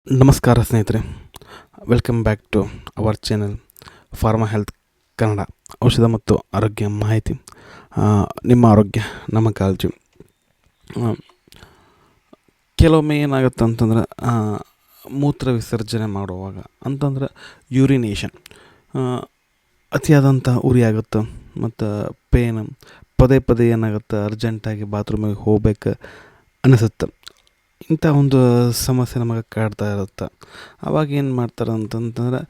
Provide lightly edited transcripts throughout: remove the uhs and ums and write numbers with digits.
ನಮಸ್ಕಾರ ಸ್ನೇಹಿತರೆ, welcome back to our channel pharma health Kannada. ಔಷಧ ಮತ್ತು ಆರೋಗ್ಯ ಮಾಹಿತಿ. ನಿಮ್ಮ ಆರೋಗ್ಯ ನಮ್ಮ ಕಾಳಜಿ. ಕೆಲವೊಮ್ಮೆ ಏನಾಗುತ್ತೆ ಅಂತಂದ್ರೆ ಮೂತ್ರ ವಿಸರ್ಜನೆ ಮಾಡುವಾಗ ಅಂತಂದ್ರೆ ಯೂರಿನೇಷನ್ ಅತಿಯಾದಂಥ ಉರಿ ಆಗುತ್ತೆ ಮತ್ತು ಪೇನ್ ಪದೇ ಪದೇ ಏನಾಗುತ್ತೆ, ಅರ್ಜೆಂಟಾಗಿ ಬಾತ್ರೂಮಿಗೆ ಹೋಗ್ಬೇಕು ಅನಿಸುತ್ತೆ. ಇಂಥ ಒಂದು ಸಮಸ್ಯೆ ನಮಗೆ ಕಾಡ್ತಾ ಇರುತ್ತೆ. ಆವಾಗ ಏನು ಮಾಡ್ತಾರೆ ಅಂತಂತಂದ್ರೆ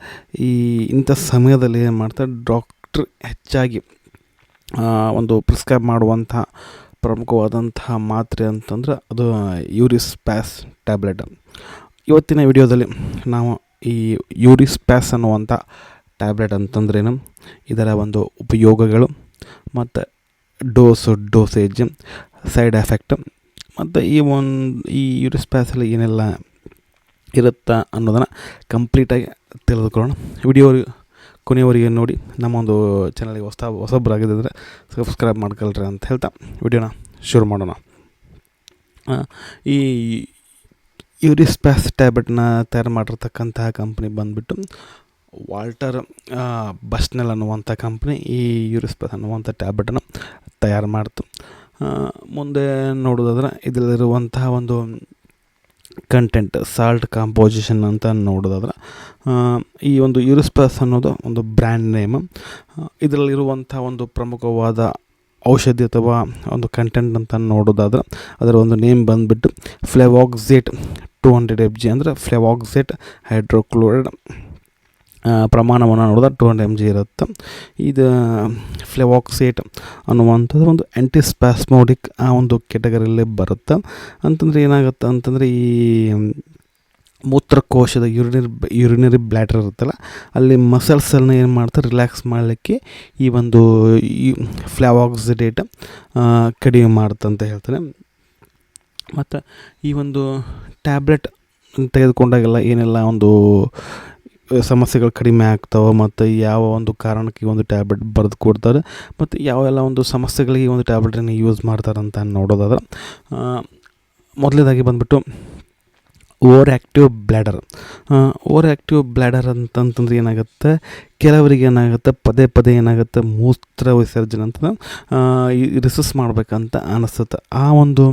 ಇಂಥ ಸಮಯದಲ್ಲಿ ಏನು ಮಾಡ್ತಾರೆ, ಡಾಕ್ಟ್ರ್ ಹೆಚ್ಚಾಗಿ ಒಂದು ಪ್ರಿಸ್ಕ್ರೈಬ್ ಮಾಡುವಂತಹ ಪ್ರಮುಖವಾದಂತಹ ಮಾತ್ರೆ ಅಂತಂದ್ರೆ ಅದು ಯೂರಿಸ್ಪ್ಯಾಸ್ ಟ್ಯಾಬ್ಲೆಟ್. ಇವತ್ತಿನ ವಿಡಿಯೋದಲ್ಲಿ ನಾವು ಈ ಯೂರಿಸ್ಪ್ಯಾಸ್ ಅನ್ನುವಂಥ ಟ್ಯಾಬ್ಲೆಟ್ ಅಂತಂದ್ರೇನು, ಇದರ ಒಂದು ಉಪಯೋಗಗಳು ಮತ್ತು ಡೋಸೇಜ್, ಸೈಡ್ ಎಫೆಕ್ಟ್ ಮತ್ತು ಈ ಯೂರಿಸ್ಪ್ಯಾಸಲ್ಲಿ ಏನೆಲ್ಲ ಇರುತ್ತೆ ಅನ್ನೋದನ್ನು ಕಂಪ್ಲೀಟಾಗಿ ತಿಳಿದುಕೊಳ್ಳೋಣ. ವಿಡಿಯೋ ಕೊನೆಯವರೆಗೆ ನೋಡಿ. ನಮ್ಮ ಒಂದು ಚಾನಲ್ಗೆ ಹೊಸಬ್ರಾಗಿದ್ದರೆ ಸಬ್ಸ್ಕ್ರೈಬ್ ಮಾಡ್ಕೊಳ್ರಿ ಅಂತ ಹೇಳ್ತಾ ವಿಡಿಯೋನ ಶುರು ಮಾಡೋಣ. ಈ ಯೂರಿಸ್ಪ್ಯಾಸ್ ಟ್ಯಾಬ್ಲೆಟ್ನ ತಯಾರು ಮಾಡಿರ್ತಕ್ಕಂತಹ ಕಂಪ್ನಿ ಬಂದುಬಿಟ್ಟು ವಾಲ್ಟರ್ ಬಸ್ನೆಲ್ ಅನ್ನುವಂಥ ಕಂಪ್ನಿ ಈ ಯೂರಿಸ್ಪ್ಯಾಸ್ ಅನ್ನುವಂಥ ಟ್ಯಾಬ್ಲೆಟನ್ನು ತಯಾರು ಮಾಡ್ತು. ಮುಂದೆ ನೋಡೋದಾದ್ರೆ ಇದರಲ್ಲಿರುವಂತಹ ಒಂದು ಕಂಟೆಂಟ್, ಸಾಲ್ಟ್ ಕಾಂಪೋಸಿಷನ್ ಅಂತ ನೋಡೋದಾದ್ರೆ ಈ ಒಂದು ಯೂರಿಸ್ಪ್ಯಾಸ್ ಅನ್ನೋದು ಒಂದು ಬ್ರ್ಯಾಂಡ್ ನೇಮ್. ಇದರಲ್ಲಿರುವಂಥ ಒಂದು ಪ್ರಮುಖವಾದ ಔಷಧಿ ಅಥವಾ ಒಂದು ಕಂಟೆಂಟ್ ಅಂತ ನೋಡೋದಾದ್ರೆ ಅದರ ಒಂದು ನೇಮ್ ಬಂದುಬಿಟ್ಟು ಫ್ಲೆವಾಕ್ಸೇಟ್ 200 mg, ಅಂದರೆ ಫ್ಲೆವಾಕ್ಸೇಟ್ ಹೈಡ್ರೋಕ್ಲೋರೈಡ್. ಪ್ರಮಾಣವನ್ನು ನೋಡಿದ್ರೆ 200 mg ಇರುತ್ತೆ. ಇದು ಫ್ಲೆವಾಕ್ಸೇಟ್ ಅನ್ನುವಂಥದ್ದು ಒಂದು ಆ್ಯಂಟಿಸ್ಪ್ಯಾಸ್ಮೋಡಿಕ್ ಆ ಒಂದು ಕೆಟಗರಿಯಲ್ಲಿ ಬರುತ್ತೆ. ಅಂತಂದರೆ ಏನಾಗುತ್ತೆ ಅಂತಂದರೆ ಈ ಮೂತ್ರಕೋಶದ ಯೂರಿನರಿ ಬ್ಲ್ಯಾಡರ್ ಇರುತ್ತಲ್ಲ, ಅಲ್ಲಿ ಮಸಲ್ಸನ್ನು ಏನು ಮಾಡ್ತಾರೆ, ರಿಲ್ಯಾಕ್ಸ್ ಮಾಡಲಿಕ್ಕೆ ಈ ಒಂದು ಫ್ಲೆವಾಕ್ಸಿಡೇಟ್ ಕಡಿಮೆ ಮಾಡುತ್ತಂತ ಹೇಳ್ತಾರೆ. ಮತ್ತು ಈ ಒಂದು ಟ್ಯಾಬ್ಲೆಟ್ ತೆಗೆದುಕೊಂಡಾಗೆಲ್ಲ ಏನೆಲ್ಲ ಒಂದು ಸಮಸ್ಯೆಗಳು ಕಡಿಮೆ ಆಗ್ತಾವೆ ಮತ್ತು ಯಾವ ಒಂದು ಕಾರಣಕ್ಕೆ ಈ ಒಂದು ಟ್ಯಾಬ್ಲೆಟ್ ಬರೆದು ಕೊಡ್ತಾರೆ ಮತ್ತು ಯಾವೆಲ್ಲ ಒಂದು ಸಮಸ್ಯೆಗಳಿಗೆ ಈ ಒಂದು ಟ್ಯಾಬ್ಲೆಟನ್ನು ಯೂಸ್ ಮಾಡ್ತಾರಂತ ನೋಡೋದಾದ್ರೆ, ಮೊದಲನೇದಾಗಿ ಬಂದುಬಿಟ್ಟು ಓವರ್ ಆ್ಯಕ್ಟಿವ್ ಬ್ಲ್ಯಾಡರ್ ಅಂತಂತಂದ್ರೆ ಏನಾಗುತ್ತೆ, ಕೆಲವರಿಗೆ ಏನಾಗುತ್ತೆ, ಪದೇ ಏನಾಗುತ್ತೆ, ಮೂತ್ರ ವಿಸರ್ಜನೆ ಅಂತ ರಿಸಸ್ ಮಾಡಬೇಕಂತ ಅನಿಸುತ್ತೆ. ಆ ಒಂದು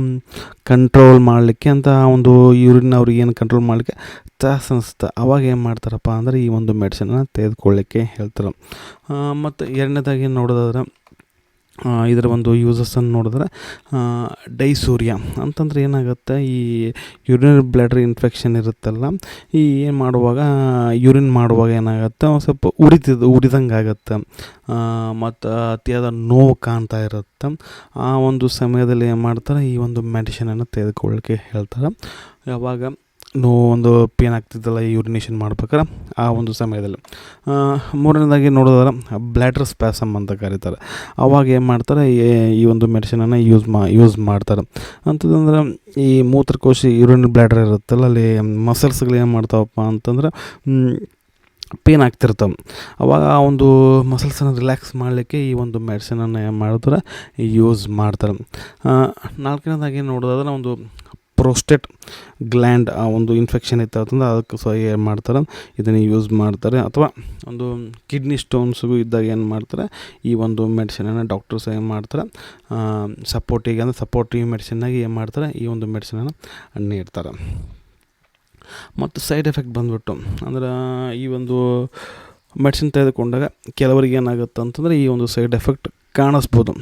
ಕಂಟ್ರೋಲ್ ಮಾಡಲಿಕ್ಕೆ ಅಂತ ಆ ಒಂದು ಯೂರಿನ್ ಅವ್ರಿಗೆ ಏನು ಕಂಟ್ರೋಲ್ ಮಾಡಲಿಕ್ಕೆ ತ್ರಾಸ ಅನಿಸುತ್ತೆ. ಅವಾಗ ಏನು ಮಾಡ್ತಾರಪ್ಪ ಅಂದರೆ ಈ ಒಂದು ಮೆಡಿಸಿನನ್ನು ತೆಗೆದುಕೊಳ್ಳಿಕ್ಕೆ ಹೇಳ್ತಾರೆ. ಮತ್ತು ಎರಡನೇದಾಗಿ ನೋಡೋದಾದ್ರೆ ಇದರ ಒಂದು ಯೂಸಸ್ಸನ್ನು ನೋಡಿದ್ರೆ ಡೈಸೂರಿಯಾ ಅಂತಂದರೆ ಏನಾಗುತ್ತೆ, ಈ ಯೂರಿನರಿ ಬ್ಲ್ಯಾಡರ್ ಇನ್ಫೆಕ್ಷನ್ ಇರುತ್ತಲ್ಲ, ಈ ಏನು ಮಾಡುವಾಗ ಯೂರಿನ್ ಮಾಡುವಾಗ ಏನಾಗುತ್ತೆ, ಒಂದು ಸ್ವಲ್ಪ ಉರಿದಂಗೆ ಆಗುತ್ತೆ ಮತ್ತು ಅತಿಯಾದ ನೋವು ಕಾಣ್ತಾ ಇರುತ್ತೆ. ಆ ಒಂದು ಸಮಯದಲ್ಲಿ ಏನು ಮಾಡ್ತಾರೆ, ಈ ಒಂದು ಮೆಡಿಸಿನನ್ನು ತೆಗೆದುಕೊಳ್ಳಿಕ್ಕೆ ಹೇಳ್ತಾರೆ. ಯಾವಾಗ ಒಂದು ಪೇನ್ ಆಗ್ತಿದ್ದಲ್ಲ ಈ ಯೂರಿನೇಷನ್ ಮಾಡ್ಬೇಕಾರೆ ಆ ಒಂದು ಸಮಯದಲ್ಲಿ. ಮೂರನೇದಾಗಿ ನೋಡೋದಾದ್ರೆ ಬ್ಲ್ಯಾಡರ್ ಸ್ಪ್ಯಾಸಮ್ ಅಂತ ಕರೀತಾರೆ. ಆವಾಗ ಏನು ಮಾಡ್ತಾರೆ, ಈ ಒಂದು ಮೆಡಿಸಿನನ್ನು ಯೂಸ್ ಮಾಡ್ತಾರೆ. ಅಂತಂದ್ರೆ ಈ ಮೂತ್ರಕೋಶ ಯೂರಿನರಿ ಬ್ಲ್ಯಾಡರ್ ಇರುತ್ತಲ್ಲ, ಅಲ್ಲಿ ಮಸಲ್ಸ್ಗಳು ಏನು ಮಾಡ್ತಾವಪ್ಪ ಅಂತಂದ್ರೆ ಪೇನ್ ಆಗ್ತಿರ್ತವೆ. ಅವಾಗ ಆ ಒಂದು ಮಸಲ್ಸನ್ನು ರಿಲ್ಯಾಕ್ಸ್ ಮಾಡಲಿಕ್ಕೆ ಈ ಒಂದು ಮೆಡಿಸಿನನ್ನು ಏನು ಮಾಡಿದ್ರೆ ಯೂಸ್ ಮಾಡ್ತಾರೆ. ನಾಲ್ಕನೇದಾಗಿ ನೋಡೋದಾದ್ರೆ ಒಂದು ಪ್ರೋಸ್ಟೇಟ್ ಗ್ಲ್ಯಾಂಡ್ ಆ ಒಂದು ಇನ್ಫೆಕ್ಷನ್ ಇತ್ತು ಅಂತಂದ್ರೆ ಅದಕ್ಕೆ ಸಹ ಏನು ಮಾಡ್ತಾರೆ, ಇದನ್ನು ಯೂಸ್ ಮಾಡ್ತಾರೆ. ಅಥವಾ ಒಂದು ಕಿಡ್ನಿ ಸ್ಟೋನ್ಸ್ಗೂ ಇದ್ದಾಗ ಏನು ಮಾಡ್ತಾರೆ, ಈ ಒಂದು ಮೆಡಿಸಿನನ್ನು ಡಾಕ್ಟರ್ಸ್ ಏನು ಮಾಡ್ತಾರೆ, ಸಪೋರ್ಟಿವ್ ಮೆಡಿಸಿನ್ನಾಗಿ ಏನು ಮಾಡ್ತಾರೆ, ಈ ಒಂದು ಮೆಡಿಸಿನನ್ನು ನೀಡ್ತಾರೆ. ಮತ್ತು ಸೈಡ್ ಎಫೆಕ್ಟ್ ಬಂದುಬಿಟ್ಟು ಅಂದ್ರೆ ಈ ಒಂದು ಮೆಡಿಸಿನ್ ತೆಗೆದುಕೊಂಡಾಗ ಕೆಲವರಿಗೆ ಏನಾಗುತ್ತೆ ಅಂತಂದರೆ ಈ ಒಂದು ಸೈಡ್ ಎಫೆಕ್ಟ್ ಕಾಣಿಸ್ಬೋದು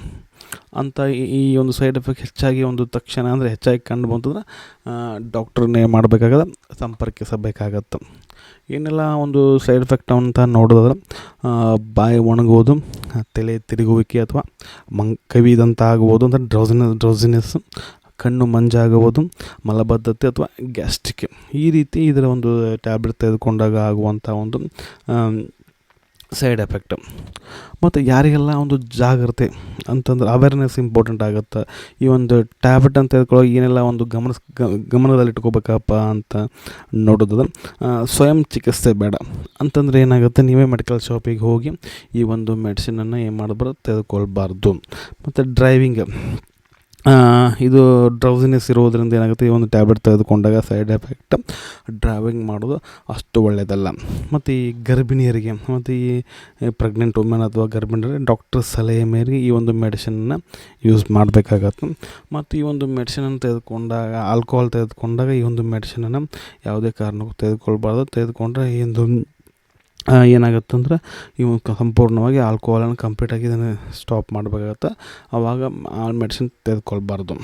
ಅಂತ. ಈ ಒಂದು ಸೈಡ್ ಎಫೆಕ್ಟ್ ಹೆಚ್ಚಾಗಿ ಒಂದು ತಕ್ಷಣ ಅಂದರೆ ಹೆಚ್ಚಾಗಿ ಕಂಡು ಬಂತಂದ್ರೆ ಡಾಕ್ಟ್ರನ್ನೇ ಮಾಡಬೇಕಾಗದ ಸಂಪರ್ಕಿಸಬೇಕಾಗತ್ತೆ. ಏನೆಲ್ಲ ಒಂದು ಸೈಡ್ ಎಫೆಕ್ಟ್ ಅಂತ ನೋಡೋದಾದ್ರೆ ಬಾಯಿ ಒಣಗೋದು, ತಲೆ ತಿರುಗುವಿಕೆ ಅಥವಾ ಕವಿದಂತ ಆಗ್ಬೋದು, ಅಂದರೆ ಡ್ರೌಸಿನೆಸ್, ಕಣ್ಣು ಮಂಜಾಗುವುದು, ಮಲಬದ್ಧತೆ ಅಥವಾ ಗ್ಯಾಸ್ಟ್ರಿಕ್. ಈ ರೀತಿ ಇದರ ಒಂದು ಟ್ಯಾಬ್ಲೆಟ್ ತೆಗೆದುಕೊಂಡಾಗ ಆಗುವಂಥ ಒಂದು ಸೈಡ್ ಎಫೆಕ್ಟ್. ಮತ್ತು ಯಾರಿಗೆಲ್ಲ ಒಂದು ಜಾಗ್ರತೆ ಅಂತಂದ್ರೆ ಅವೇರ್ನೆಸ್ ಇಂಪಾರ್ಟೆಂಟ್ ಆಗುತ್ತೆ. ಈ ಒಂದು ಟ್ಯಾಬ್ಲೆಟ್ ಅಂತ ತೆಗೆದುಕೊಳ್ಳೋ ಏನೆಲ್ಲ ಒಂದು ಗಮನದಲ್ಲಿಟ್ಕೋಬೇಕಪ್ಪ ಅಂತ ನೋಡೋದಾದ್ರೆ, ಸ್ವಯಂ ಚಿಕಿತ್ಸೆ ಬೇಡ ಅಂತಂದರೆ ಏನಾಗುತ್ತೆ, ನೀವೇ ಮೆಡಿಕಲ್ ಶಾಪಿಗೆ ಹೋಗಿ ಈ ಒಂದು ಮೆಡಿಸಿನನ್ನು ಏನು ಮಾಡಬಾರ್ದು, ತೆಗೆದುಕೊಳ್ಬಾರ್ದು. ಮತ್ತು ಡ್ರೈವಿಂಗ್ ಇದು ಡ್ರೌಸಿನೆಸ್ ಇರೋದರಿಂದ ಏನಾಗುತ್ತೆ, ಈ ಒಂದು ಟ್ಯಾಬ್ಲೆಟ್ ತೆಗೆದುಕೊಂಡಾಗ ಸೈಡ್ ಎಫೆಕ್ಟ್ ಡ್ರೈವಿಂಗ್ ಮಾಡೋದು ಅಷ್ಟು ಒಳ್ಳೆಯದಲ್ಲ. ಮತ್ತು ಈ ಗರ್ಭಿಣಿಯರಿಗೆ ಮತ್ತು ಈ ಪ್ರೆಗ್ನೆಂಟ್ ವುಮೆನ್ ಅಥವಾ ಗರ್ಭಿಣಿಯರಿಗೆ ಡಾಕ್ಟರ್ ಸಲಹೆ ಮೇರೆಗೆ ಈ ಒಂದು ಮೆಡಿಸಿನನ್ನು ಯೂಸ್ ಮಾಡಬೇಕಾಗತ್ತೆ. ಮತ್ತು ಈ ಒಂದು ಮೆಡಿಸಿನನ್ನು ತೆಗೆದುಕೊಂಡಾಗ, ಆಲ್ಕೋಹಾಲ್ ತೆಗೆದುಕೊಂಡಾಗ ಈ ಒಂದು ಮೆಡಿಸಿನನ್ನು ಯಾವುದೇ ಕಾರಣಕ್ಕೂ ತೆಗೆದುಕೊಳ್ಬಾರ್ದು. ತೆಗೆದುಕೊಂಡ್ರೆ ಈ ಒಂದು ಏನಾಗುತ್ತಂದ್ರೆ ಇವು ಸಂಪೂರ್ಣವಾಗಿ ಆಲ್ಕೋಹಾಲನ್ನು ಕಂಪ್ಲೀಟಾಗಿ ಇದನ್ನು ಸ್ಟಾಪ್ ಮಾಡಬೇಕಾಗತ್ತೆ. ಆವಾಗ ಆ ಮೆಡಿಸಿನ್ ತೆಗೆದುಕೊಳ್ಬಾರ್ದು.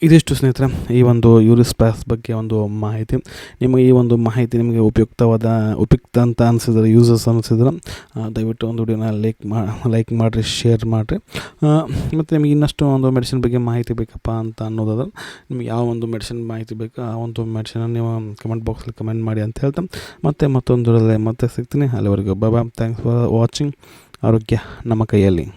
ಇದಿಷ್ಟು ಸ್ನೇಹಿತರೆ ಈ ಒಂದು ಯೂರಿಸ್ಪಾಸ್ ಬಗ್ಗೆ ಒಂದು ಮಾಹಿತಿ. ನಿಮಗೆ ಈ ಒಂದು ಮಾಹಿತಿ ನಿಮಗೆ ಉಪಯುಕ್ತ ಅಂತ ಅನಿಸಿದ್ರೆ, ಯೂಸಸ್ ಅನಿಸಿದ್ರೆ ದಯವಿಟ್ಟು ಒಂದು ವಿಡಿಯೋನ ಲೈಕ್ ಮಾಡಿರಿ, ಶೇರ್ ಮಾಡಿರಿ. ಮತ್ತು ನಿಮಗೆ ಇನ್ನಷ್ಟು ಒಂದು ಮೆಡಿಸಿನ್ ಬಗ್ಗೆ ಮಾಹಿತಿ ಬೇಕಪ್ಪ ಅಂತ ಅನ್ನೋದಾದ್ರೆ, ನಿಮ್ಗೆ ಯಾವ ಒಂದು ಮೆಡಿಸಿನ್ ಮಾಹಿತಿ ಬೇಕು ಆ ಒಂದು ಮೆಡಿಸಿನನ್ನು ನೀವು ಕಮೆಂಟ್ ಬಾಕ್ಸಲ್ಲಿ ಕಮೆಂಟ್ ಮಾಡಿ ಅಂತ ಹೇಳ್ತಾ ಮತ್ತೊಂದು ಮತ್ತೆ ಸಿಗ್ತೀನಿ. ಅಲ್ಲಿವರೆಗೂ ಬಾಯ್. Thanks for watching. ಆರೋಗ್ಯ ನಮ್ಮ ಕೈಯಲ್ಲಿ.